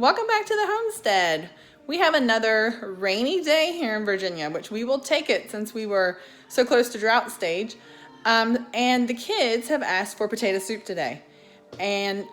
Welcome back to the homestead. We have another rainy day here in Virginia, which we will take it since we were so close to drought stage. And the kids have asked for potato soup today. And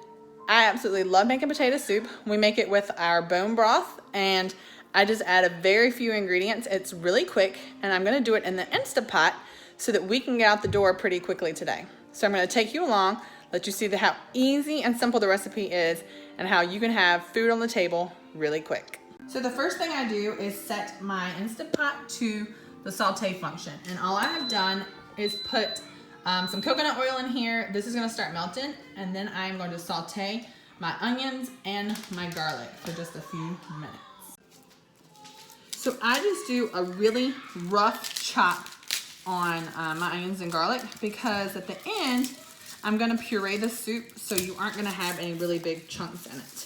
I absolutely love making potato soup. We make it with our bone broth, and I just add a very few ingredients. It's really quick, and I'm gonna do it in the Instapot so that we can get out the door pretty quickly today. So I'm gonna take you along, let you see how easy and simple the recipe is and how you can have food on the table really quick. So the first thing I do is set my Instapot to the saute function. And all I have done is put some coconut oil in here. This is gonna start melting, and then I'm going to saute my onions and my garlic for just a few minutes. So I just do a really rough chop on my onions and garlic because at the end, I'm gonna puree the soup so you aren't gonna have any really big chunks in it.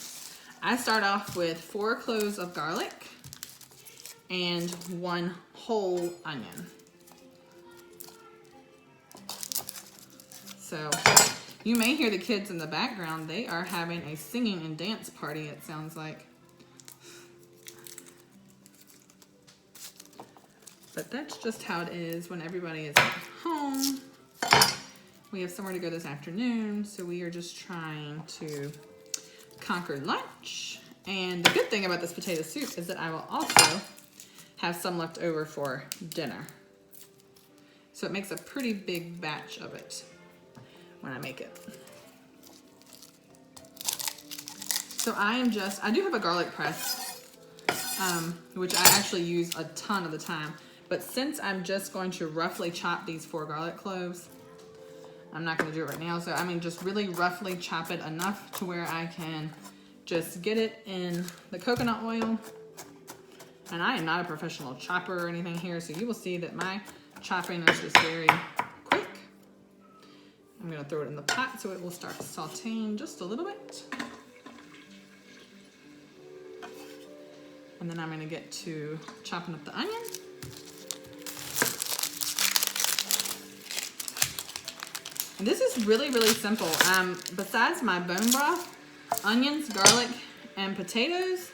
I start off with 4 cloves of garlic and 1 whole onion. So you may hear the kids in the background. They are having a singing and dance party, it sounds like. But that's just how it is when everybody is at home. We have somewhere to go this afternoon, so we are just trying to conquer lunch. And the good thing about this potato soup is that I will also have some left over for dinner. So it makes a pretty big batch of it when I make it. So I do have a garlic press, which I actually use a ton of the time. But since I'm just going to roughly chop these 4 garlic cloves, I'm not going to do it right now. So I mean, just really roughly chop it enough to where I can just get it in the coconut oil. And I am not a professional chopper or anything here, so you will see that my chopping is just very quick. I'm going to throw it in the pot so it will start sauteing just a little bit. And then I'm going to get to chopping up the onion. And this is really, really simple. Besides my bone broth, onions, garlic, and potatoes,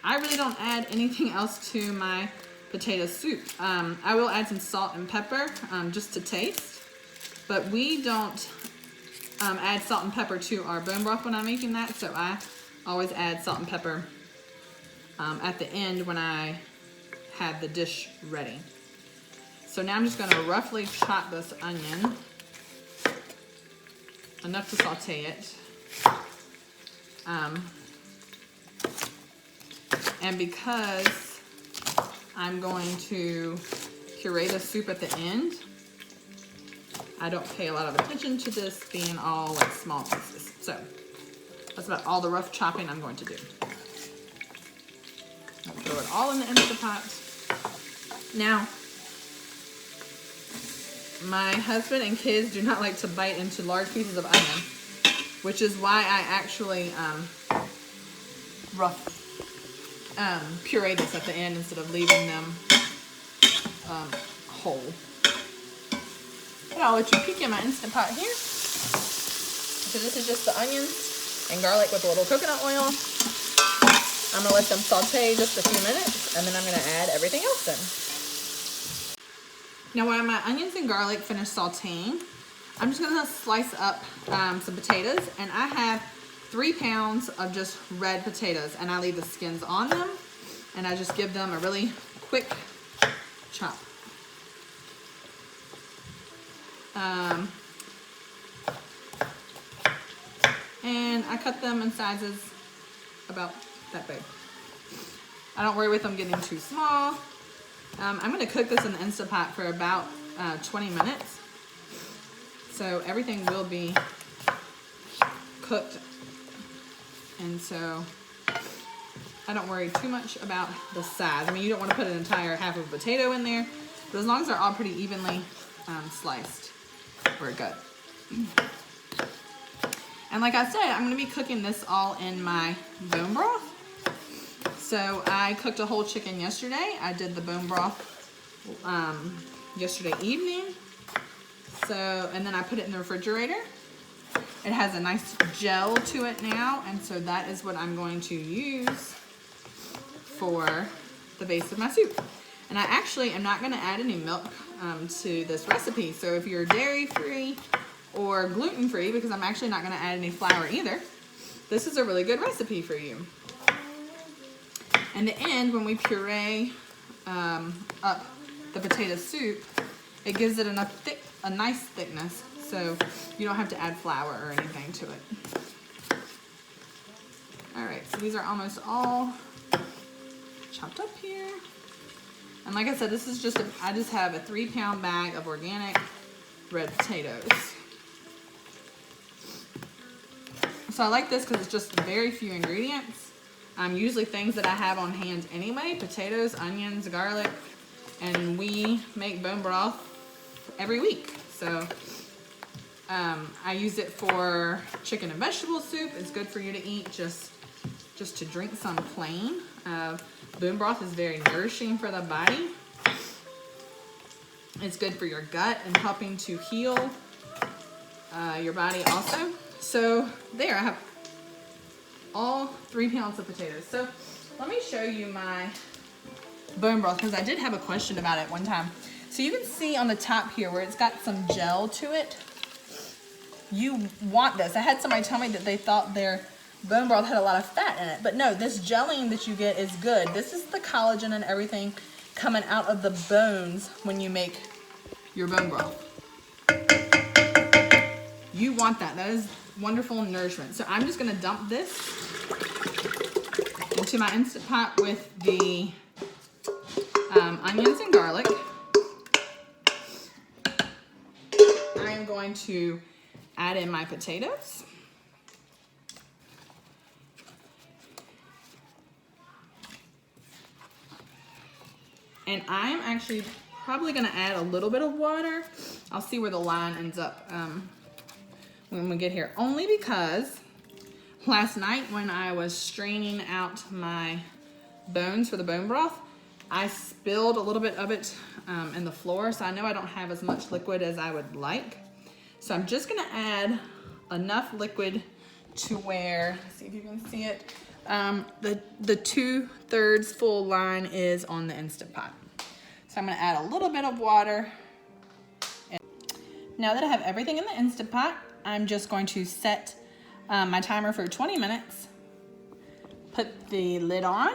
I really don't add anything else to my potato soup. I will add some salt and pepper just to taste, but we don't add salt and pepper to our bone broth when I'm making that, so I always add salt and pepper at the end when I have the dish ready. So now I'm just going to roughly chop this onion enough to saute it. And because I'm going to puree the soup at the end, I don't pay a lot of attention to this being all like small pieces. So that's about all the rough chopping I'm going to do. I'll throw it all in the Instapot. Now, my husband and kids do not like to bite into large pieces of onion, which is why I actually puree this at the end instead of leaving them whole. But I'll let you peek in my Instapot here. So this is just the onions and garlic with a little coconut oil. I'm gonna let them saute just a few minutes, and then I'm gonna add everything else in. Now while my onions and garlic finish sauteing, I'm just gonna slice up some potatoes, and I have 3 pounds of just red potatoes, and I leave the skins on them, and I just give them a really quick chop. And I cut them in sizes about that big. I don't worry with them getting too small. I'm going to cook this in the Instapot for about 20 minutes. So everything will be cooked. And so I don't worry too much about the size. I mean, you don't want to put an entire half of a potato in there, but as long as they're all pretty evenly sliced, we're good. And like I said, I'm going to be cooking this all in my bone broth. So I cooked a whole chicken yesterday. I did the bone broth yesterday evening. So, and then I put it in the refrigerator. It has a nice gel to it now, and so that is what I'm going to use for the base of my soup. And I actually am not going to add any milk to this recipe. So if you're dairy-free or gluten-free, because I'm actually not going to add any flour either, this is a really good recipe for you. In the end, when we puree up the potato soup, it gives it a nice thickness, so you don't have to add flour or anything to it. All right, so these are almost all chopped up here. And like I said, this is just, I just have a 3-pound bag of organic red potatoes. So I like this because it's just very few ingredients. Usually things that I have on hand anyway, potatoes, onions, garlic, and we make bone broth every week. So I use it for chicken and vegetable soup. It's good for you to eat just to drink some plain. Bone broth is very nourishing for the body. It's good for your gut and helping to heal your body also. So there, I have all 3 pounds of potatoes. So let me show you my bone broth, because I did have a question about it one time. So you can see on the top here where it's got some gel to it. You want this. I had somebody tell me that they thought their bone broth had a lot of fat in it, but no, this gelling that you get is good. This is the collagen and everything coming out of the bones when you make your bone broth. You want that. That is wonderful nourishment. So I'm just going to dump this into my Instant Pot with the onions and garlic. I am going to add in my potatoes. And I'm actually probably going to add a little bit of water. I'll see where the line ends up when we get here. Only because last night when I was straining out my bones for the bone broth, I spilled a little bit of it in the floor. So I know I don't have as much liquid as I would like. So I'm just going to add enough liquid to where, let's see if you can see it. The 2/3 full line is on the Instant Pot. So I'm going to add a little bit of water. And now that I have everything in the Instant Pot, I'm just going to set my timer for 20 minutes. Put the lid on.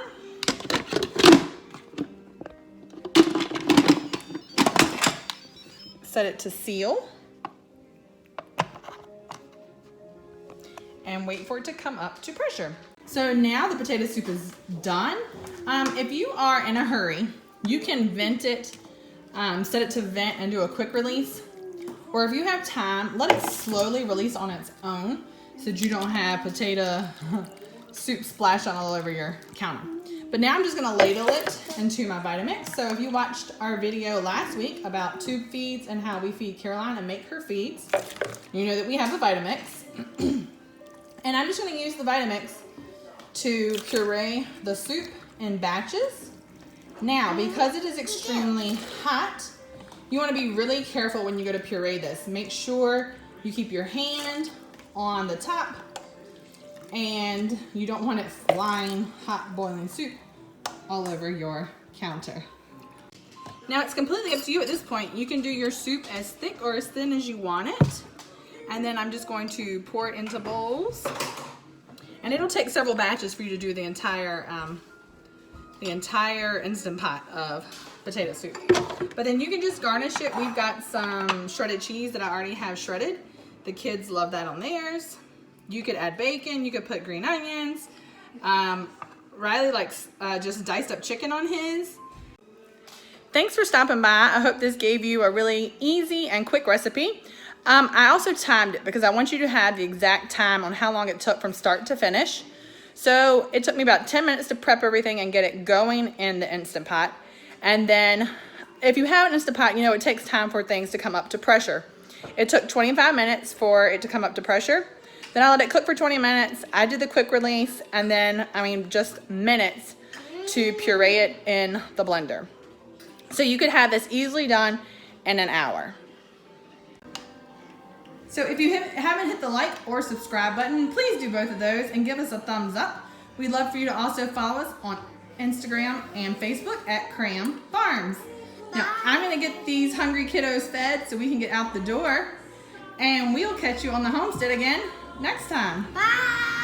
Set it to seal. And wait for it to come up to pressure. So now the potato soup is done. If you are in a hurry, you can vent it, set it to vent and do a quick release. Or if you have time, let it slowly release on its own so that you don't have potato soup splashed on all over your counter. But now I'm just gonna ladle it into my Vitamix. So if you watched our video last week about tube feeds and how we feed Caroline and make her feeds, you know that we have a Vitamix. And I'm just gonna use the Vitamix to puree the soup in batches. Now, because it is extremely hot, you wanna be really careful when you go to puree this. Make sure you keep your hand on the top and you don't want it flying hot boiling soup all over your counter. Now it's completely up to you at this point. You can do your soup as thick or as thin as you want it. And then I'm just going to pour it into bowls. And it'll take several batches for you to do the entire Instant Pot of potato soup. But then you can just garnish it. We've got some shredded cheese that I already have shredded. The kids love that on theirs. You could add bacon, you could put green onions. Riley likes just diced up chicken on his. Thanks for stopping by. I hope this gave you a really easy and quick recipe. I also timed it because I want you to have the exact time on how long it took from start to finish. So it took me about 10 minutes to prep everything and get it going in the Instant Pot. And then if you have an Instant Pot, you know it takes time for things to come up to pressure. It took 25 minutes for it to come up to pressure. Then I let it cook for 20 minutes. I did the quick release and then, just minutes to puree it in the blender. So you could have this easily done in an hour. So if you haven't hit the like or subscribe button, please do both of those and give us a thumbs up. We'd love for you to also follow us on Instagram and Facebook at Cram Farms. Now, I'm going to get these hungry kiddos fed so we can get out the door. And we'll catch you on the homestead again next time. Bye.